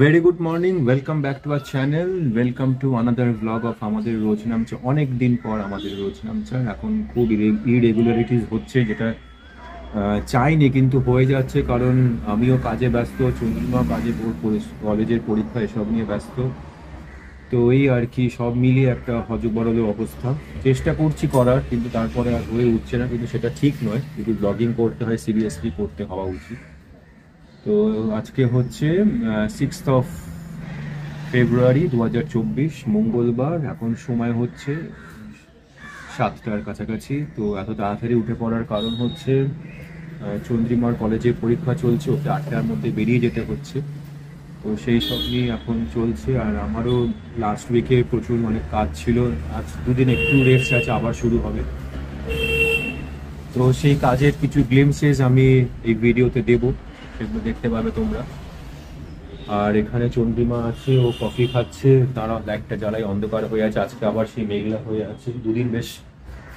Very good morning, welcome back to our channel, welcome to another blog of আমাদের রোজ নামচা। অনেক দিন পর আমাদের রোজ নামচা। এখন খুব ইরেগুলারিটিস হচ্ছে, যেটা চাইনি কিন্তু হয়ে যাচ্ছে, কারণ আমিও কাজে ব্যস্ত, চন্দ্রিমা কাজে কলেজের পরীক্ষা এসব নিয়ে ব্যস্ত। তো এই আর কি, সব মিলিয়ে একটা হজবরল অবস্থা। চেষ্টা করছি করার, কিন্তু তারপরে আর হয়ে উঠছে না। কিন্তু সেটা ঠিক নয়, যদি ব্লগিং করতে হয় সিরিয়াসলি করতে হওয়া উচিত। তো আজকে হচ্ছে 6 ফেব্রুয়ারি 2024, মঙ্গলবার। এখন সময় হচ্ছে 7টার কাছাকাছি। তো এত তাড়াতাড়ি উঠে পড়ার কারণ হচ্ছে চন্দ্রিমার কলেজে পরীক্ষা চলছে, ওকে 8টার মধ্যে বেরিয়ে যেতে হচ্ছে। তো সেই সব নিয়ে এখন চলছে। আর আমারও লাস্ট উইকে প্রচুর অনেক কাজ ছিল। আজ দুদিন একটু রেস্ট আছে, আবার শুরু হবে। তো সেই কাজের কিছু গ্লিমসেস আমি এই ভিডিওতে দেবো, সেগুলো দেখতে পাবে তোমরা। আর এখানে চন্দ্রিমা আছে, ও কফি খাচ্ছে, তারা লাইটটা জ্বালাই, অন্ধকার হয়ে আছে। আজকে আবার সেই মেঘলা হয়ে আছে। দুদিন বেশ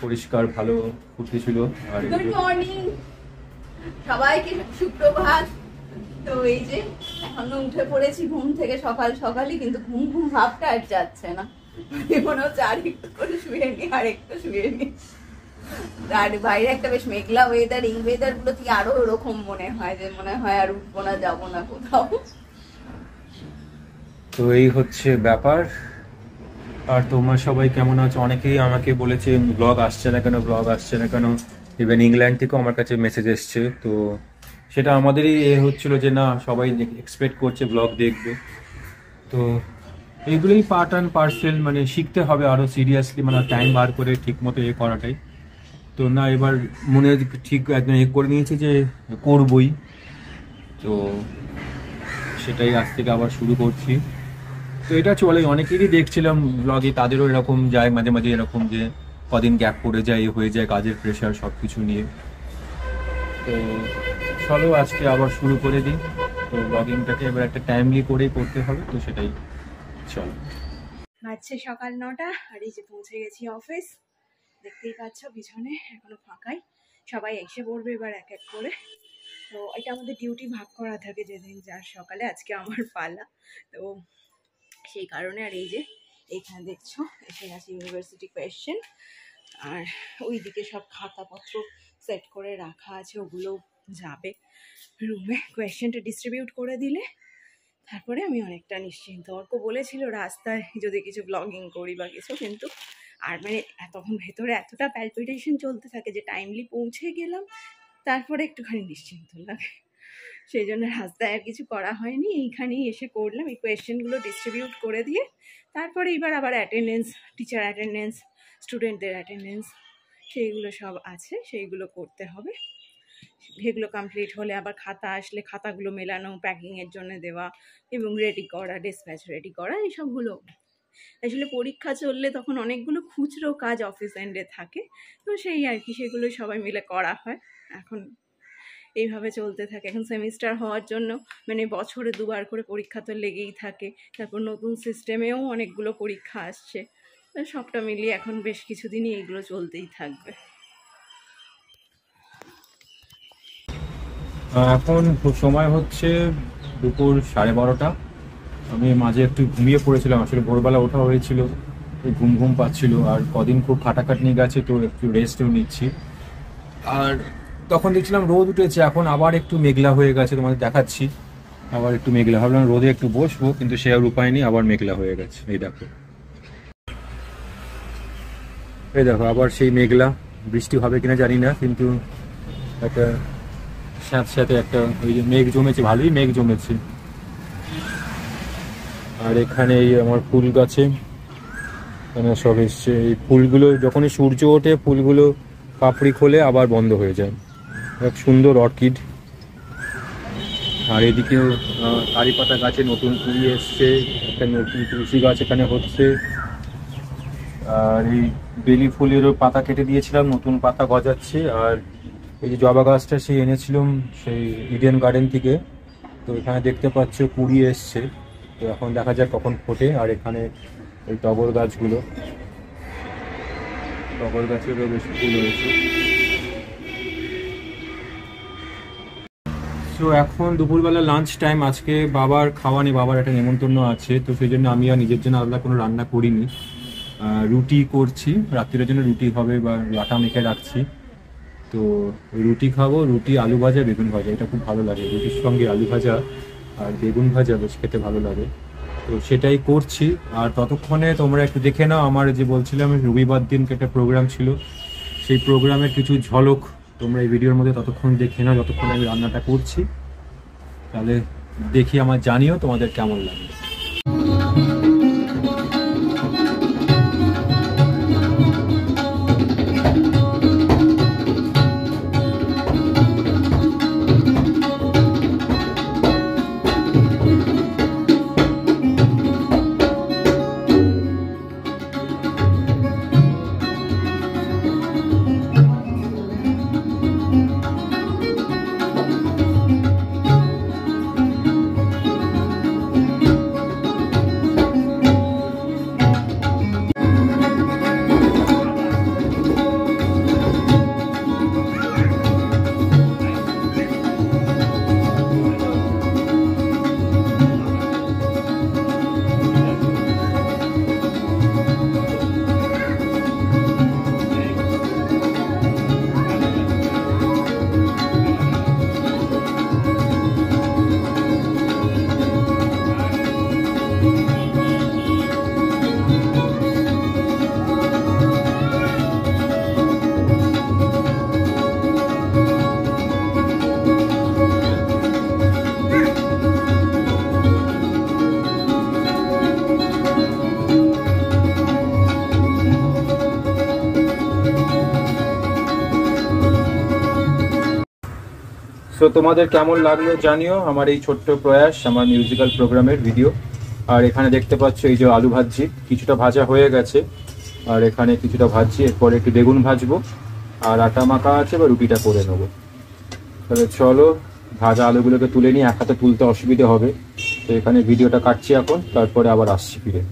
পরিষ্কার ভালো ফুটেছিল। আর গুড মর্নিং সবাইকে, সুপ্রভাত। তো এই যে এখনো উঠে পড়েছি ঘুম থেকে সকাল সকালই, কিন্তু ঘুম ঘুম ভাবটা আর যাচ্ছে না। মনে হচ্ছে আর একটু করে শুয়ে নি, আর একটু শুয়ে নি। আর বাইরে একটা বেশ মেঘলা ওয়েদার, এই ওয়েদার গুলো থেকে আরো ওরকম মনে হয় যে মনে হয় আর উঠবো না, যাবো না কোথাও। তো এই হচ্ছে ব্যাপার। আর তোমরা সবাই কেমন আছো? অনেকেই আমাকে বলেছে ব্লগ আসছে না কেন, ব্লগ আসছে না কেন। ইভেন ইংল্যান্ড থেকেও আমার কাছে মেসেজ এসছে। তো সেটা আমাদেরই হচ্ছিল যে না, সবাই এক্সপেক্ট করছে ব্লগ দেখবে। তো এইগুলোই পার্ট অ্যান্ড পার্সেল, মানে শিখতে হবে আরো সিরিয়াসলি, মানে টাইম বার করে ঠিক মতো করাটাই। তো না, এবার মনে ঠিক একদম করে নিয়েছি যে করবই। তো সেটাই আজ থেকে আবার শুরু করছি। তো এটা চলে, অনেকেরই দেখছিলাম ব্লগে, তাদেরও এরকম যায় মাঝে মাঝে, এরকম যে কদিন গ্যাপ পড়ে যায়, হয়ে যায় কাজের প্রেশার সব কিছু নিয়ে। তো চলো আজকে আবার শুরু করে দিই। তো ব্লগিংটাকে এবার একটা টাইমলি করেই করতে হবে, তো সেটাই চলো। বাজছে সকাল 9টা, আর এই যে পৌঁছে গেছি অফিস। দেখতেই পাচ্ছ পিছনে এখনো ফাঁকাই, সবাই এসে পড়বে এবার এক এক করে। তো এটা আমাদের ডিউটি ভাগ করা থাকে, যেদিন যার সকালে, আজকে আমার পালা। তো সেই কারণে, আর এই যে এইখানে দেখছো এসে গেছে ইউনিভার্সিটি কোয়েশ্চেন, আর ওইদিকে সব খাতাপত্র সেট করে রাখা আছে, ওগুলো যাবে রুমে। কোয়েশ্চেনটা ডিস্ট্রিবিউট করে দিলে তারপরে আমি অনেকটা নিশ্চিন্ত। অর্ক বলেছিল রাস্তায় যদি কিছু ব্লগিং করি বা কিছু, কিন্তু আর মানে তখন ভেতরে এতটা প্যালপিটেশন চলতে থাকে যে টাইমলি পৌঁছে গেলাম, তারপরে একটুখানি নিশ্চিন্ত লাগে। সেই জন্য রাস্তায় আর কিছু করা হয়নি, এইখানেই এসে করলাম। এই কোয়েশ্চেনগুলো ডিস্ট্রিবিউট করে দিয়ে তারপরে এবার আবার অ্যাটেন্ডেন্স, টিচার অ্যাটেন্ডেন্স, স্টুডেন্টদের অ্যাটেন্ডেন্স, সেইগুলো সব আছে, সেইগুলো করতে হবে। সেগুলো কমপ্লিট হলে আবার খাতা আসলে খাতাগুলো মেলানো, প্যাকিংয়ের জন্য দেওয়া এবং রেডি করা, ডিসপ্যাচ রেডি করা, এইসবগুলো। আসলে পরীক্ষা চললে তখন অনেকগুলো খুচরো কাজ অফিস এন্ডে থাকে, তো সেই আর কি, সেগুলো সবাই মিলে করা হয়। এখন এইভাবে চলতে থাকে। এখন সেমিস্টার হওয়ার জন্য মানে বছরে 2বার করে পরীক্ষা তো লেগেই থাকে। তারপর নতুন সিস্টেমেও অনেকগুলো পরীক্ষা আসছে, সবটা মিলিয়ে এখন বেশ কিছুদিনই এইগুলো চলতেই থাকবে। এখন সময় হচ্ছে দুপুর 12:30। আমি মাঝে একটু ঘুমিয়ে পড়েছিলাম, আসলে ভোরবেলা ওঠা হয়েছিল, ঘুম ঘুম পাচ্ছিল। আর কদিন খুব খাটাখাটনি গেছে, তো একটু রেস্টও নিচ্ছি। আর তখন দেখছিলাম রোদ উঠেছে, এখন আবার একটু মেঘলা হয়ে গেছে, তোমাদের দেখাচ্ছি। আবার একটু মেঘলা, ভাবলাম রোদে একটু বসবো, কিন্তু সে আর উপায় নেই, আবার মেঘলা হয়ে গেছে। এই দেখো, এই দেখো আবার সেই মেঘলা। বৃষ্টি হবে কিনা জানি না, কিন্তু একটা সাথে সাথে একটা ওই যে মেঘ জমেছে, ভালোই মেঘ জমেছে। আর এখানে এই আমার ফুল গাছে মানে সব এসছে। এই ফুলগুলো যখনই সূর্য ওঠে, ফুলগুলো পাপড়ি খোলে আবার বন্ধ হয়ে যায়। এক সুন্দর অর্কিড। আর এদিকেও কারি পাতা গাছে নতুন কুড়ি এসছে, একটা নতুন তুলসী গাছ এখানে হচ্ছে। আর এই বেলি ফুলেরও পাতা কেটে দিয়েছিলাম, নতুন পাতা গজাচ্ছে। আর এই যে জবা গাছটা সেই এনেছিলাম সেই ইডেন গার্ডেন থেকে, তো এখানে দেখতে পাচ্ছ কুড়ি এসছে। তো এখন দেখা যাক কখন ফোটে। আর এখানে এই টগর গাছগুলো, টগর গাছেরও বেশ ফুল হয়েছে। তো এখন দুপুরবেলা লাঞ্চ টাইম, আজকে বাবার খাওয়া নেই, বাবার একটা নেমন্তন্ন আছে, তো সেই জন্য আমি আর নিজের জন্য আলাদা কোনো রান্না করিনি। রুটি করছি, রাত্রির জন্য রুটি হবে বা আটা মেখে রাখছি। তো রুটি খাবো, রুটি আলু ভাজা বেগুন ভাজা, এটা খুব ভালো লাগে, রুটির সঙ্গে আলু ভাজা আর বেগুন ভাজা বেশ খেতে ভালো লাগে। তো সেটাই করছি। আর ততক্ষণে তোমরা একটু দেখে নাও, আমার যে বলছিলাম রবিবার দিনকে একটা প্রোগ্রাম ছিল, সেই প্রোগ্রামের কিছু ঝলক তোমরা এই ভিডিওর মধ্যে ততক্ষণ দেখে নাও যতক্ষণ আমি রান্নাটা করছি। তাহলে দেখি, আমার জানিও তোমাদের কেমন লাগে। সো তোমাদের কেমন লাগলো জানিও আমার এই ছোট্ট প্রয়াস, আমার মিউজিক্যাল প্রোগ্রামের ভিডিও। আর এখানে দেখতে পাচ্ছ এই যে আলু ভাজছি, কিছুটা ভাজা হয়ে গেছে, আর এখানে কিছুটা ভাজছি, এরপরে একটু বেগুন ভাজবো, আর আটা মাখা আছে বা রুটিটা করে নেবো। তাহলে চলো ভাজা আলুগুলোকে তুলে নিই, এক হাতে তুলতে অসুবিধে হবে। তো এখানে ভিডিওটা কাটছি এখন, তারপরে আবার আসছি ফিরে।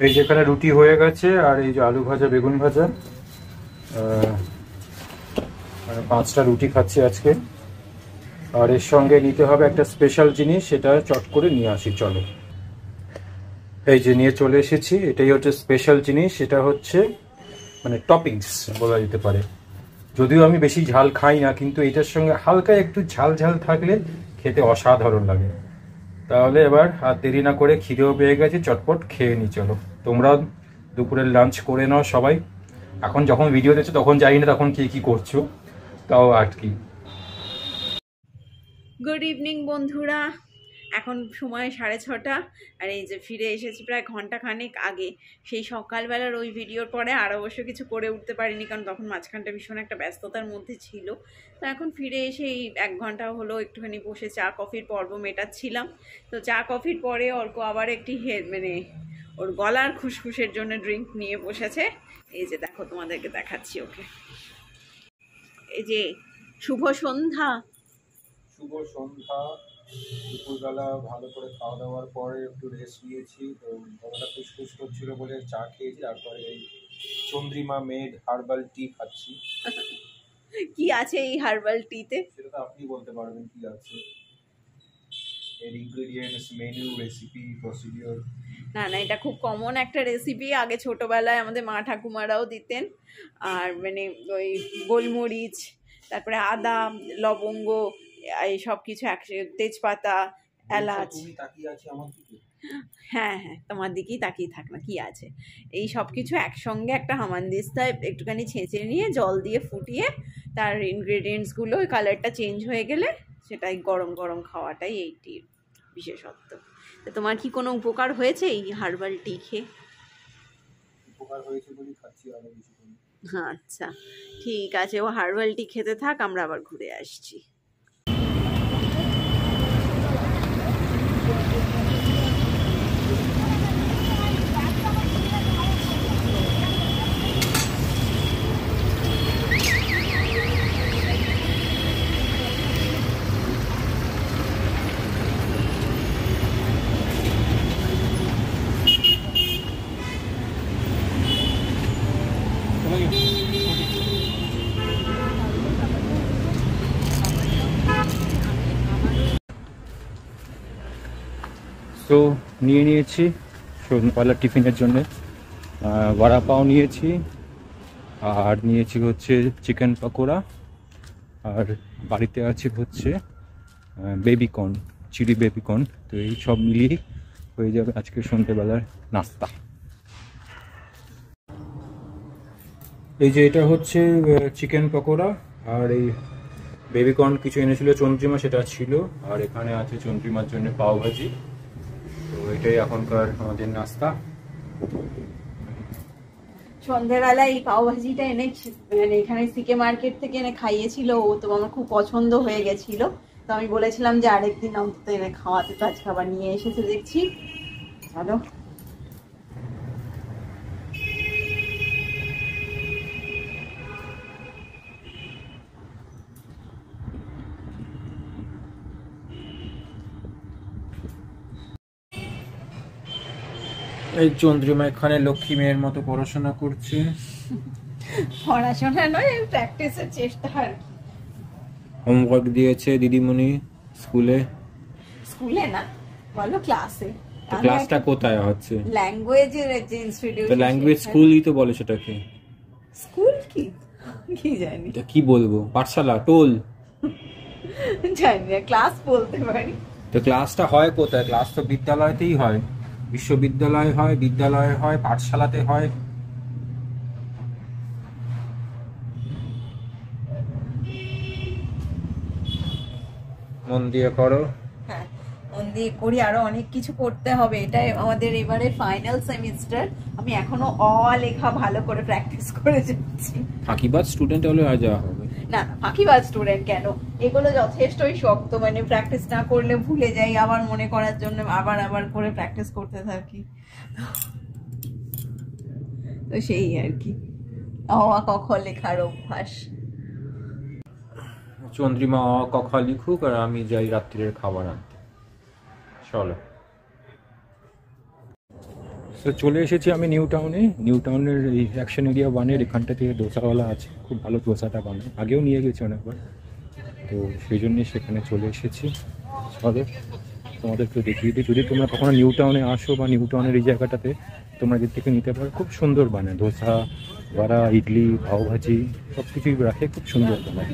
এই যেখানে রুটি হয়ে গেছে, আর এই যে আলু ভাজা বেগুন ভাজা, আর 5টা রুটি খাচ্ছি আজকে। আর এর সঙ্গে নিতে হবে একটা স্পেশাল জিনিস, সেটা চট করে নিয়ে আসি, চলো। এই যে নিয়ে চলে এসেছি, এটাই হচ্ছে স্পেশাল জিনিস, সেটা হচ্ছে মানে টপিংস বলা যেতে পারে। যদিও আমি বেশি ঝাল খাই না, কিন্তু এটার সঙ্গে হালকা একটু ঝাল ঝাল থাকলে খেতে অসাধারণ লাগে। তাহলে এবার আর দেরি না করে, খিদেও পেয়ে গেছে, চটপট খেয়ে নি চলো। তোমরা দুপুরের লাঞ্চ করে নাও সবাই। এখন যখন ভিডিও দেখছো তখন জানি না তখন কি কি করছো, তাও আর কি। গুড ইভিনিং বন্ধুরা, এখন সময় 6:30, আর এই যে ফিরে এসেছি প্রায় ঘন্টাখানেক আগে। সেই সকালবেলার ওই ভিডিওর পরে আর অবশ্য কিছু করে উঠতে পারিনি, কারণ তখন মাঝখানটা ভীষণ একটা ব্যস্ততার মধ্যে ছিল। তো এখন ফিরে এসে এই 1 ঘন্টা হলো একটুখানি বসে চা কফির পর্ব মেটাচ্ছিলাম। তো চা কফির পরে অর্ক আবার একটি মানে ওর গলার খুসখুসের জন্য ড্রিঙ্ক নিয়ে বসেছে। এই যে দেখো, তোমাদেরকে দেখাচ্ছি ওকে। এই যে শুভ সন্ধ্যা। শুভ সন্ধ্যা। দুপুরবেলা ভালো করে খাওয়া দাওয়ার পরে একটু রেস্ট নিয়েছি, তো গলাটা খুসখুস করছিল বলে চা খেয়েছি, তারপরে এই চন্দ্রিমা মেড হার্বাল টি খাচ্ছি। কি আছে এই হার্বাল টিতে? সেটা তো আপনি বলতে পারবেন কি আছে এর ইনগ্রেডিয়েন্টস, মেনু, রেসিপি, প্রসিডিওর। না না, এটা খুব কমন একটা রেসিপি, আগে ছোটোবেলায় আমাদের মা ঠাকুমারাও দিতেন। আর মানে ওই গোলমরিচ, তারপরে আদা, লবঙ্গ, এই সব কিছু তেজপাতা, এলাচ। হ্যাঁ হ্যাঁ, তোমার দিকেই তাকিয়ে থাক না, কি আছে এই সব কিছু একসঙ্গে একটা হামানদিস্তায় একটুখানি ছেঁচে নিয়ে জল দিয়ে ফুটিয়ে, তার ইনগ্রেডিয়েন্টসগুলো ওই কালারটা চেঞ্জ হয়ে গেলে সেটাই গরম গরম খাওয়াটাই এইটির বিশেষত্ব। তো তোমার কি কোনো উপকার হয়েছে এই হার্বাল টি খেয়ে? উপকার হয়েছে বলেই খাচ্ছি আরো বেশি করে। আচ্ছা ঠিক আছে, ও হার্বাল টি খেতে থাক, আমরা আবার ঘুরে আসছি। তো নিয়ে নিয়েছি সন্ধ্যাবেলা টিফিনের জন্য বড়া পাও নিয়েছি, আর নিয়েছি হচ্ছে চিকেন পকোড়া, আর বাড়িতে আছে হচ্ছে বেবিকর্ন, চিলি বেবিকর্ন। তো এই সব মিলিয়েই হয়ে যাবে আজকে সন্ধ্যেবেলার নাস্তা। এই যে এটা হচ্ছে চিকেন পকোড়া, আর এই বেবিকর্ন কিছু এনেছিল চন্দ্রিমা, সেটা ছিল, আর এখানে আছে চন্দ্রিমার জন্য পাও ভাজি। তো এটাই এখনকার আমাদের নাস্তা। সন্ধ্যেবেলা এই পাও ভাজিটা এনে মানে এখানে সিকে মার্কেট থেকে এনে খাইয়েছিল ও, তো আমার খুব পছন্দ হয়ে গেছিল। তো আমি বলেছিলাম যে আরেকদিন অন্তত এনে খাওয়াতে, তো আজকে আবার নিয়ে এসেছে দেখছি। চলো এই চন্দ্রিমা এখানে লক্ষ্মী মেয়ের মতো পড়াশোনা করছে। পড়াশোনা নয়, প্র্যাকটিসের চেষ্টা আর কি। হোমওয়ার্ক দিয়েছে দিদিমণি স্কুলে। স্কুলে না, বলো ক্লাসে। তো ক্লাসটা কোথায় হচ্ছে? ল্যাঙ্গুয়েজের যে ইনস্টিটিউট। তো ল্যাঙ্গুয়েজ স্কুলই তো বলে সেটাকে। স্কুল কি কি জানি, এটা কি বলবো, পাঠশালা, টোল, জানি না, ক্লাস বলতে পারি। তো ক্লাসটা হয় কোথায়? ক্লাস তো বিদ্যালয়তেই হয়, বিশ্ববিদ্যালয় হয়, বিদ্যালয়ে হয়, পাঠশালাতে হয়। মন দিয়ে করো। হ্যাঁ মন দিয়ে করি, আরো অনেক কিছু করতে হবে। এটাই আমাদের এবারে ফাইনাল সেমিস্টার। আমি এখনো লেখা ভালো করে প্র্যাকটিস করে যাচ্ছি। ফাঁকিবাজ স্টুডেন্ট হলে আর যাওয়া হবে না না, ফাঁকিবাজ স্টুডেন্ট কেন, এগুলো যথেষ্টই শক্ত, মানে প্র্যাকটিস না করলে ভুলে যাই, আবার মনে করার জন্য আবার আবার করে প্র্যাকটিস করতে থাকি। তো সেই আর কি, ক খ লেখার অভ্যাস। চন্দ্রিমা ক খ লিখুক, আর আমি যাই রাত্রির খাবার আনতে। চলো। তো চলে এসেছি আমি নিউ টাউনে। নিউ টাউনের এই অ্যাকশন এরিয়া 1-এর এখানটা থেকে দোসাওয়ালা আছে, খুব ভালো দোসাটা বানায়, আগেও নিয়ে গেছি অনেকবার। তো সেই জন্যই সেখানে চলে এসেছি। চলো তোমাদেরকে দেখিয়ে দিই, যদি তোমরা কখনো নিউ টাউনে আসো বা নিউ টাউনের এই জায়গাটাতে, তোমরা এদের থেকে নিতে পারো। খুব সুন্দর বানায় ধোসা, বড়া, ইডলি, পাওভাজি, সব কিছুই রাখে, খুব সুন্দর বানায়।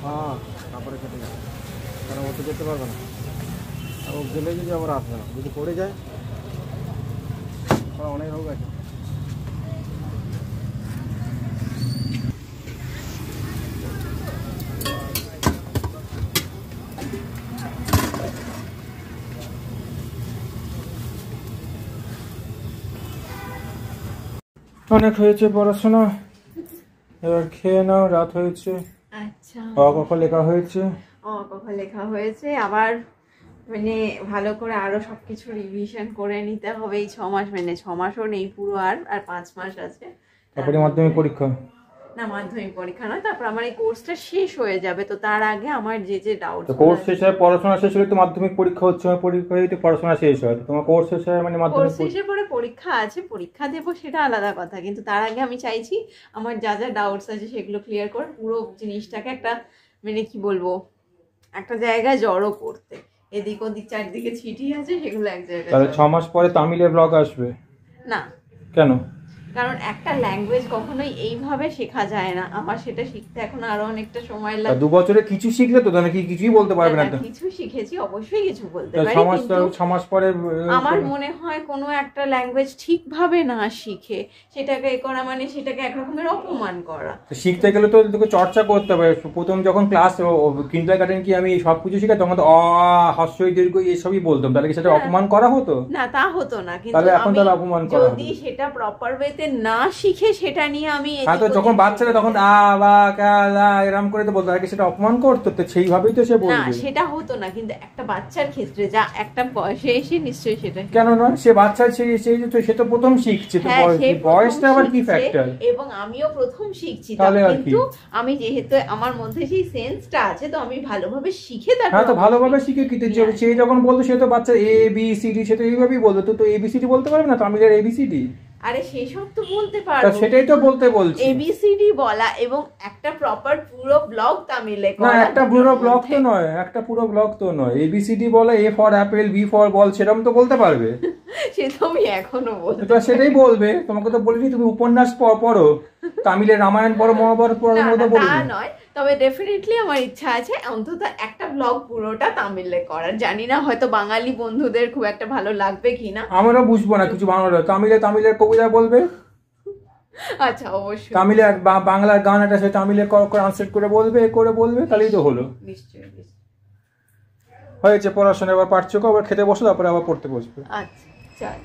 হ্যাঁ তারপরে কেটে যাবে, কারণ ও তো যেতে পারবে না, আর ও গেলে যদি আবার আসবে না, যদি পড়ে যায় অনেক রোগ আছে। অনেক হয়েছে পড়াশোনা, এবার খেয়ে নাও, রাত হয়েছে। আচ্ছা, ক খ লেখা হয়েছে। কখন লেখা হয়েছে, আবার মানে ভালো করে আরো সবকিছু রিভিশন করে নিতে হবে। এই 6 মাস, মানে 6 মাসও নেই পুরো, আর 5 মাস আছে। তারপরে মাধ্যমিক পরীক্ষা। না মাধ্যমিক পরীক্ষা নয়, তারপর আমার এই কোর্সটা শেষ হয়ে যাবে। তো তার আগে আমার যে ডাউট, কোর্স শেষ হয়, পড়াশোনা শেষ হলে তো মাধ্যমিক পরীক্ষা হচ্ছে, পরীক্ষা দিতে পড়াশোনা শেষ হয়, তোমার কোর্স শেষ হয় মানে মাধ্যমিক কোর্স শেষের পরে পরীক্ষা আছে, পরীক্ষা দেবো সেটা আলাদা কথা, কিন্তু তার আগে আমি চাইছি আমার যা যা ডাউটস আছে সেগুলো ক্লিয়ার করে পুরো জিনিসটাকে একটা, মানে কি বলবো, একটা জায়গায় জড়ো করতে। এদিক ওদিক চারদিকে ছিটিয়ে আছে, সেগুলো এক জায়গায়। তাহলে 6 মাস পরে তামিলের ব্লগ আসবে না কেন? কারণ একটা ল্যাঙ্গুয়েজ কখনোই এইভাবে শেখা যায় না, আমার সেটা শিখতে এখন আরো অনেকটা সময় তা লাগে। 2 বছরে কিছু শিখলে তো নাকি কিছুই বলতে পারবে না তো? কিছু শিখেছি, অবশ্যই কিছু বলতে তা পারি, 6 মাস কিন্তু 6 মাস পরে আমার মনে হয় কোনো একটা ল্যাঙ্গুয়েজ ঠিকভাবে না শিখে সেটাকে করা মানে সেটাকে একরকমের অপমান করা। শিখতে গেলে তো তোকে চর্চা করতে হবে। প্রথম যখন ক্লাস কিন্ডারগার্টেন কি আমি সবকিছু শিখে তখন তো হস্যই দীর্ঘ এইসবই বলতাম, তাহলে কি সেটা অপমান করা হতো? না, তা হতো না, কিন্তু তাহলে এখন তাহলে অপমান করা যদি সেটা প্রপার ওয়েতে না শিখে সেটা নিয়ে আমি হ্যাঁ, তো যখন বাচ্চারা তখন আ বা কা লা এরকম করে তো বলতো, আর কি সেটা অপমান করতো, তো সেইভাবেই তো সে না, বলবে। সেটা হতো না, কিন্তু একটা বাচ্চার ক্ষেত্রে যা একটা বয়সে এসে নিশ্চয়ই সেটা কেন নয়, সে বাচ্চা সে তো প্রথম শিখছে, তো হ্যাঁ, সে বয়সটা আবার কি শিখছে, ফ্যাক্টর? এবং আমিও প্রথম শিখছি, তাহলে আর কি? কিন্তু আমি যেহেতু আমার মধ্যে সেই সেন্সটা আছে, তো আমি ভালোভাবে শিখে তারপর হ্যাঁ, তো ভালোভাবে শিখে কি সে যখন বলতো সে তো বাচ্চা এ বি সি ডি, সে তো এইভাবেই বলতো, তো এবিসিডি বলতে পারবে না তামিলের এবিসিডি? আরে সেসব তো বলতে তা পারবো, সেটাই তো বলতে বলছি। এবিসিডি বলা এবং একটা প্রপার পুরো ব্লগ তামিলে না, করা, একটা পুরো ব্লক তো নয়, একটা পুরো ব্লক তো নয়। এবিসিডি বলে, A for apple, B for ball, সেরকম তো বলতে পারবে। সে তো আমি এখনো বলতে তো সেটাই বলবে। তোমাকে তো বলিনি তুমি উপন্যাস পড়ো, তামিলের রামায়ণ পড়ো, মহাভারত পড়ো, না, মতো না, তা বলবে। নয়, তবে ডেফিনেটলি আমার ইচ্ছা আছে অন্তত একটা ব্লগ পুরোটা তামিলে করার। জানি না হয়তো বাঙালি বন্ধুদের খুব একটা ভালো লাগবে কিনা। আমরা বুঝবো না কিছু বাংলা, তামিলের কবিতা বলবে, আচ্ছা, অবশ্যই তামিলে বাংলার গান একটা সে তামিলে ট্রান্সলেট করে বলবে, তাহলেই তো হলো। নিশ্চয়ই। হয়েছে পড়াশোনা, এবার পারছো, আবার খেতে বসো, তারপরে আবার পড়তে বসবে। আচ্ছা, চল।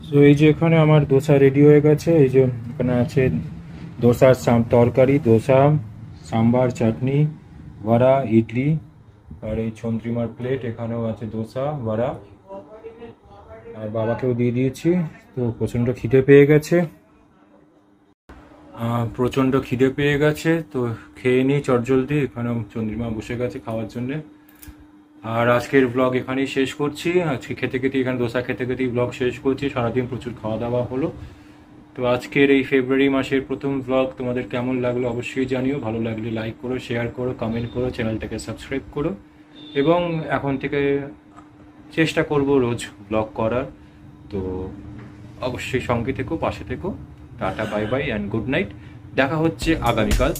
তো এই যে এখানে আমার দোসা রেডি হয়ে গেছে। এই যে এখানে আছে দোসার তরকারি, দোসা, সাম্বার, চাটনি, বড়া, ইডলি, আর এই চন্দ্রিমার প্লেট। এখানেও আছে দোসা, বড়া, আর বাবাকেও দিয়ে দিয়েছি। তো প্রচণ্ড খিদে পেয়ে গেছে, তো খেয়ে নিই চটজলদি। এখানেও চন্দ্রিমা বসে গেছে খাওয়ার জন্যে। আর আজকের ব্লগ এখানেই শেষ করছি। আজকে এখানে দোসা খেতে খেতেই ব্লগ শেষ করছি। সারাদিন প্রচুর খাওয়া দাওয়া হলো। তো আজকের এই ফেব্রুয়ারি মাসের প্রথম ব্লগ তোমাদের কেমন লাগলো অবশ্যই জানিও। ভালো লাগলে লাইক করো, শেয়ার করো, কমেন্ট করো, চ্যানেলটাকে সাবস্ক্রাইব করো, এবং এখন থেকে চেষ্টা করব রোজ ব্লগ করার। তো অবশ্যই সঙ্গে থেকো, পাশে থেকো। Tata, bye bye and good night. দেখা হচ্ছে আগামীকাল।